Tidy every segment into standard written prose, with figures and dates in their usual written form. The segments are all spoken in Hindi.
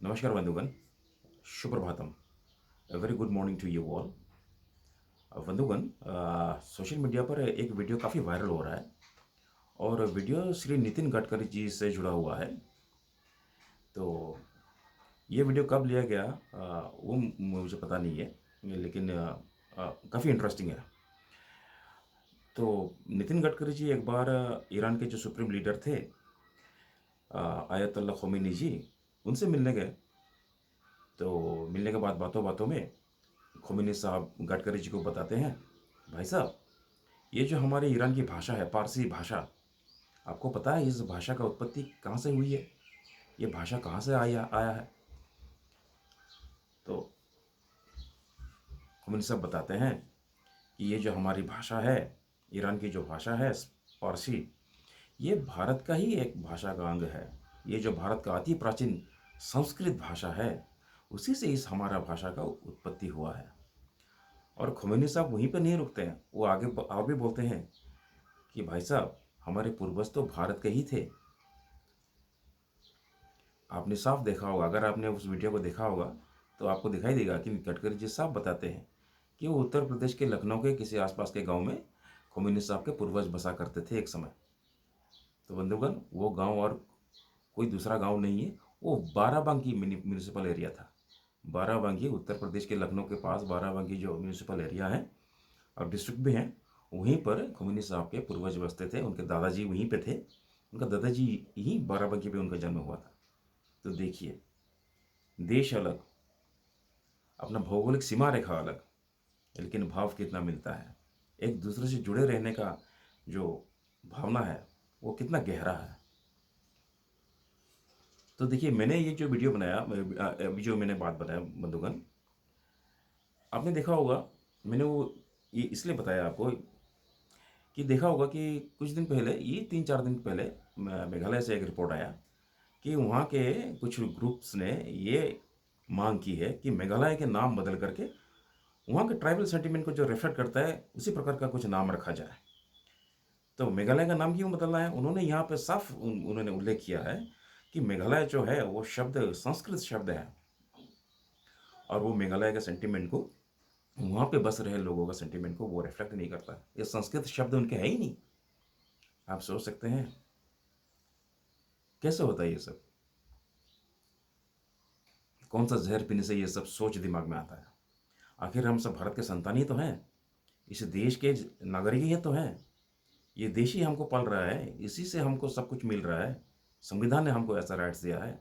नमस्कार बंधुगण, सुप्रभातम। A very good morning to you all. बंधुगण, सोशल मीडिया पर एक वीडियो काफ़ी वायरल हो रहा है और वीडियो श्री नितिन गडकरी जी से जुड़ा हुआ है। तो ये वीडियो कब लिया गया वो मुझे पता नहीं है, लेकिन काफ़ी इंटरेस्टिंग है। तो नितिन गडकरी जी एक बार ईरान के जो सुप्रीम लीडर थे आयतुल्लाह khomeini जी, उनसे मिलने गए। तो मिलने के बाद बातों बातों में khomeini साहब गडकरी जी को बताते हैं, भाई साहब, ये जो हमारे ईरान की भाषा है, पारसी भाषा, आपको पता है इस भाषा का उत्पत्ति कहाँ से हुई है? ये भाषा कहाँ से आया आया है? तो khomeini साहब बताते हैं कि ये जो हमारी भाषा है, ईरान की जो भाषा है पारसी, ये भारत का ही एक भाषा का अंग है। ये जो भारत का अति प्राचीन संस्कृत भाषा है, उसी से इस हमारा भाषा का उत्पत्ति हुआ है। और khomeini साहब वहीं पर नहीं रुकते हैं, वो आगे और भी बोलते हैं कि भाई साहब, हमारे पूर्वज तो भारत के ही थे। आपने साफ देखा होगा, अगर आपने उस वीडियो को देखा होगा तो आपको दिखाई देगा कि गडकरी जी साफ बताते हैं कि वो उत्तर प्रदेश के लखनऊ के किसी आसपास के गांव में khomeini साहब के पूर्वज बसा करते थे एक समय। तो बंधुगण, वो गांव और कोई दूसरा गांव नहीं है, वो बाराबंकी म्यूनिसिपल एरिया था। बाराबंकी उत्तर प्रदेश के लखनऊ के पास बाराबंकी जो म्यूनिसिपल एरिया है और डिस्ट्रिक्ट भी हैं, वहीं पर khomeini साहब के पूर्वज बसते थे। उनके दादाजी वहीं पे थे, उनका दादाजी ही बाराबंकी पे उनका जन्म हुआ था। तो देखिए, देश अलग, अपना भौगोलिक सीमा रेखा अलग, लेकिन भाव कितना मिलता है। एक दूसरे से जुड़े रहने का जो भावना है वो कितना गहरा है। तो देखिए, मैंने ये जो वीडियो बनाया, अभी जो मैंने बात बताया बंधुगण, आपने देखा होगा, मैंने वो ये इसलिए बताया आपको कि देखा होगा कि कुछ दिन पहले, ये 3-4 दिन पहले, मेघालय से एक रिपोर्ट आया कि वहाँ के कुछ ग्रुप्स ने ये मांग की है कि मेघालय के नाम बदल करके वहाँ के ट्राइबल सेंटिमेंट को जो रिफ्लेक्ट करता है उसी प्रकार का कुछ नाम रखा जाए। तो मेघालय का नाम क्यों बदलना है? उन्होंने यहाँ पे साफ उन्होंने उल्लेख किया है कि मेघालय जो है वो शब्द संस्कृत शब्द है और वो मेघालय के सेंटिमेंट को, वहाँ पे बस रहे लोगों का सेंटिमेंट को वो रिफ्लेक्ट नहीं करता। ये संस्कृत शब्द उनके है ही नहीं। आप सोच सकते हैं कैसे होता है ये सब? कौन सा जहर पीने से ये सब सोच दिमाग में आता है? आखिर हम सब भारत के संतान ही तो हैं, इस देश के नागरिक ही तो हैं। ये देश ही हमको पाल रहा है, इसी से हमको सब कुछ मिल रहा है। संविधान ने हमको ऐसा राइट्स दिया है।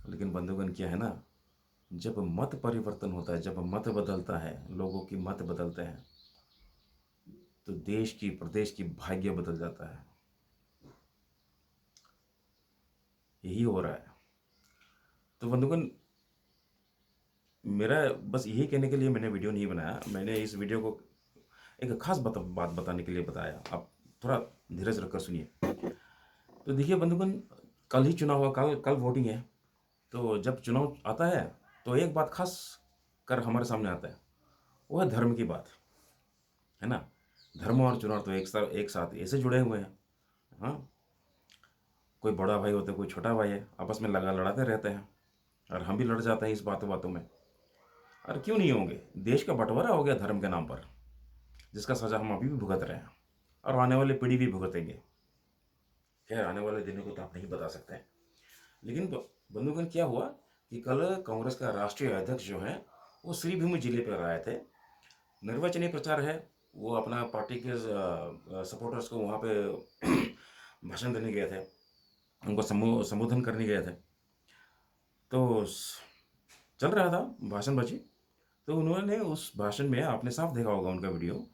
लेकिन बंधुगण, क्या है ना, जब मत परिवर्तन होता है, जब मत बदलता है, लोगों की मत बदलते हैं, तो देश की प्रदेश की भाग्य बदल जाता है। यही हो रहा है। तो बंधुगण, मेरा बस यही कहने के लिए मैंने वीडियो नहीं बनाया। मैंने इस वीडियो को एक खास बात बताने के लिए बताया। आप थोड़ा धीरज रखकर सुनिए। तो देखिए बंधुगण, कल ही चुनाव हुआ, कल कल वोटिंग है। तो जब चुनाव आता है तो एक बात खास कर हमारे सामने आता है, वो है धर्म की बात, है ना। धर्म और चुनाव तो एक साथ ऐसे जुड़े हुए हैं। हाँ, कोई बड़ा भाई होता है, कोई छोटा भाई है, आपस में लड़ाते रहते हैं और हम भी लड़ जाते हैं इस बातों बातों में। और क्यों नहीं होंगे? देश का बंटवारा हो गया धर्म के नाम पर, जिसका सजा हम अभी भी भुगत रहे हैं और आने वाली पीढ़ी भी भुगतेंगे। खैर, आने वाले दिनों को तो आप नहीं बता सकते हैं। लेकिन बंधुगण, क्या हुआ कि कल कांग्रेस का राष्ट्रीय अध्यक्ष जो है वो श्रीभूमि जिले पर आए थे। निर्वाचनी प्रचार है, वो अपना पार्टी के सपोर्टर्स को वहाँ पे भाषण देने गए थे, उनको संबोधन करने गए थे। तो चल रहा था भाषणबाजी। तो उन्होंने उस भाषण में, आपने साफ देखा होगा उनका वीडियो,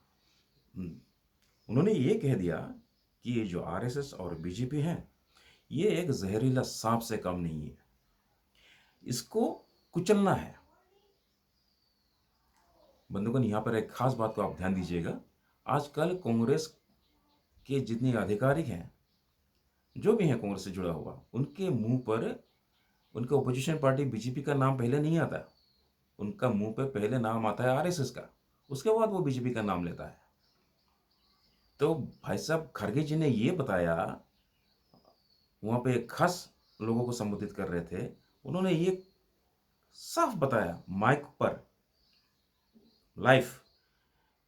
उन्होंने ये कह दिया कि ये जो आरएसएस और बीजेपी हैं, ये एक जहरीला सांप से कम नहीं है, इसको कुचलना है। बंधुगण, यहाँ पर एक खास बात को आप ध्यान दीजिएगा। आजकल कांग्रेस के जितने आधिकारिक हैं, जो भी हैं कांग्रेस से जुड़ा हुआ, उनके मुंह पर उनके ओपोजिशन पार्टी बीजेपी का नाम पहले नहीं आता। उनका मुंह पे पहले नाम आता है आरएसएस का, उसके बाद वो बीजेपी का नाम लेता है। तो भाई साहब खड़गे जी ने ये बताया, वहाँ पे खास लोगों को संबोधित कर रहे थे, उन्होंने ये साफ बताया माइक पर लाइव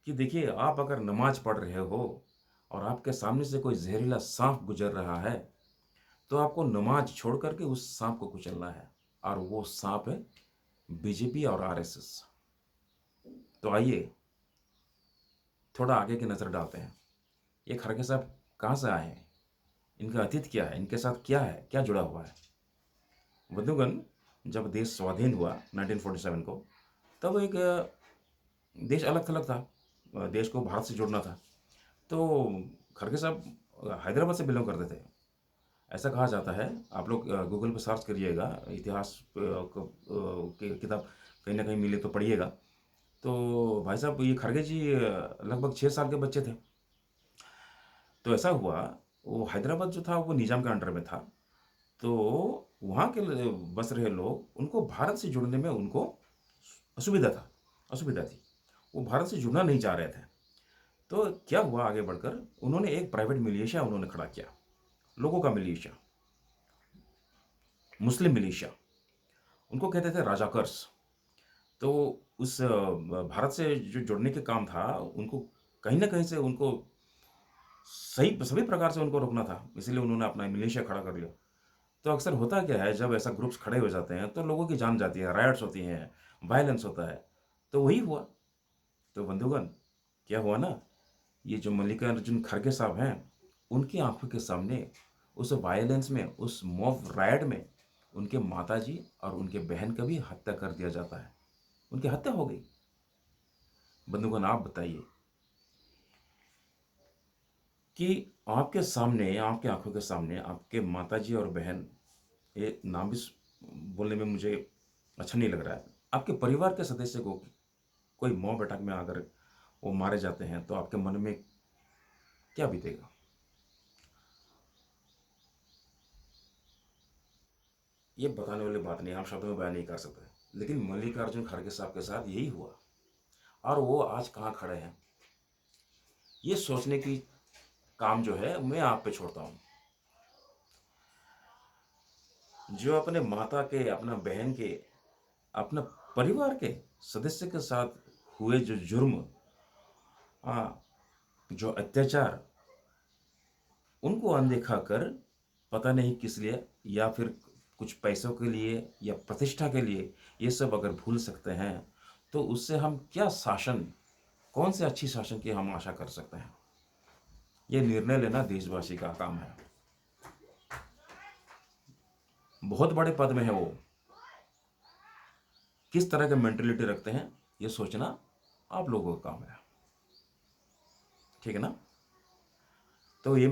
कि देखिए, आप अगर नमाज पढ़ रहे हो और आपके सामने से कोई जहरीला सांप गुजर रहा है, तो आपको नमाज छोड़ करके उस सांप को कुचलना है, और वो सांप है बीजेपी और आरएसएस। तो आइए थोड़ा आगे की नज़र डालते हैं। ये खड़गे साहब कहाँ से आए हैं, इनका अतीत क्या है, इनके साथ क्या है, क्या जुड़ा हुआ है। बंधुगण, जब देश स्वाधीन हुआ 1947 को, तब एक देश अलग थलग था। देश को भारत से जोड़ना था। तो खड़गे साहब हैदराबाद से बिलोंग करते थे। ऐसा कहा जाता है, आप लोग गूगल पे सर्च करिएगा, इतिहास की किताब कहीं ना कहीं मिले तो पढ़िएगा। तो भाई साहब, ये खड़गे जी लगभग 6 साल के बच्चे थे। तो ऐसा हुआ, वो हैदराबाद जो था वो निज़ाम के अंडर में था। तो वहाँ के बस रहे लोग, उनको भारत से जुड़ने में उनको असुविधा थी। वो भारत से जुड़ना नहीं चाह रहे थे। तो क्या हुआ, आगे बढ़कर उन्होंने एक प्राइवेट मिलिशिया उन्होंने खड़ा किया, लोगों का मिलिशिया, मुस्लिम मिलिशिया। उनको कहते थे राजाकर्स। तो उस भारत से जो जुड़ने के काम था, उनको कहीं ना कहीं से उनको सही सभी प्रकार से उनको रोकना था, इसीलिए उन्होंने अपना मिलिशिया खड़ा कर लिया। तो अक्सर होता क्या है, जब ऐसा ग्रुप्स खड़े हो जाते हैं तो लोगों की जान जाती है, रायट्स होती हैं, वायलेंस होता है। तो वही हुआ। तो बंधुगण, क्या हुआ ना, ये जो मल्लिकार्जुन खड़गे साहब हैं, उनकी आंखों के सामने उस वायलेंस में, उस मॉब रायट में, उनके माताजी और उनके बहन का भी हत्या कर दिया जाता है। उनकी हत्या हो गई। बंधुगण, आप बताइए कि आपके सामने, आपके आंखों के सामने आपके माताजी और बहन, ये नाम भी बोलने में मुझे अच्छा नहीं लग रहा है, आपके परिवार के सदस्य को कोई मॉब अटैक में अगर वो मारे जाते हैं, तो आपके मन में क्या बीतेगा। ये बताने वाली बात नहीं, हम शब्दों में बयान नहीं कर सकते। लेकिन मल्लिकार्जुन खड़गे साहब के साथ यही हुआ, और वो आज कहाँ खड़े हैं, ये सोचने की काम जो है मैं आप पे छोड़ता हूँ। जो अपने माता के, अपना बहन के, अपना परिवार के सदस्य के साथ हुए जो जुर्म, हाँ, जो अत्याचार, उनको अनदेखा कर, पता नहीं किस लिए, या फिर कुछ पैसों के लिए या प्रतिष्ठा के लिए, ये सब अगर भूल सकते हैं, तो उससे हम क्या शासन, कौन से अच्छी शासन की हम आशा कर सकते हैं। ये निर्णय लेना देशवासी का काम है। बहुत बड़े पद में है वो, किस तरह के मेंटेलिटी रखते हैं, ये सोचना आप लोगों का काम है। ठीक है ना। तो ये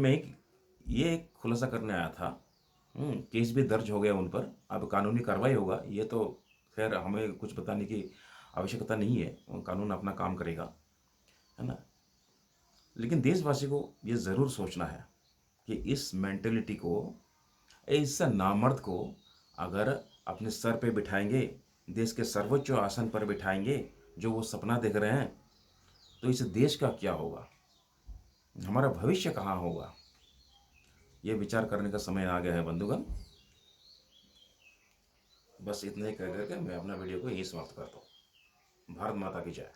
एक खुलासा करने आया था। केस भी दर्ज हो गया उन पर, अब कानूनी कार्रवाई होगा। ये तो खैर हमें कुछ बताने की आवश्यकता नहीं है, कानून अपना काम करेगा, है ना। लेकिन देशवासी को ये ज़रूर सोचना है कि इस मेंटेलिटी को, इस नामर्द को अगर अपने सर पे बिठाएंगे, देश के सर्वोच्च आसन पर बिठाएंगे, जो वो सपना देख रहे हैं, तो इस देश का क्या होगा, हमारा भविष्य कहाँ होगा। ये विचार करने का समय आ गया है बंधुगण। बस इतना ही कह करके मैं अपना वीडियो को यही समाप्त करता हूँ। भारत माता की जय।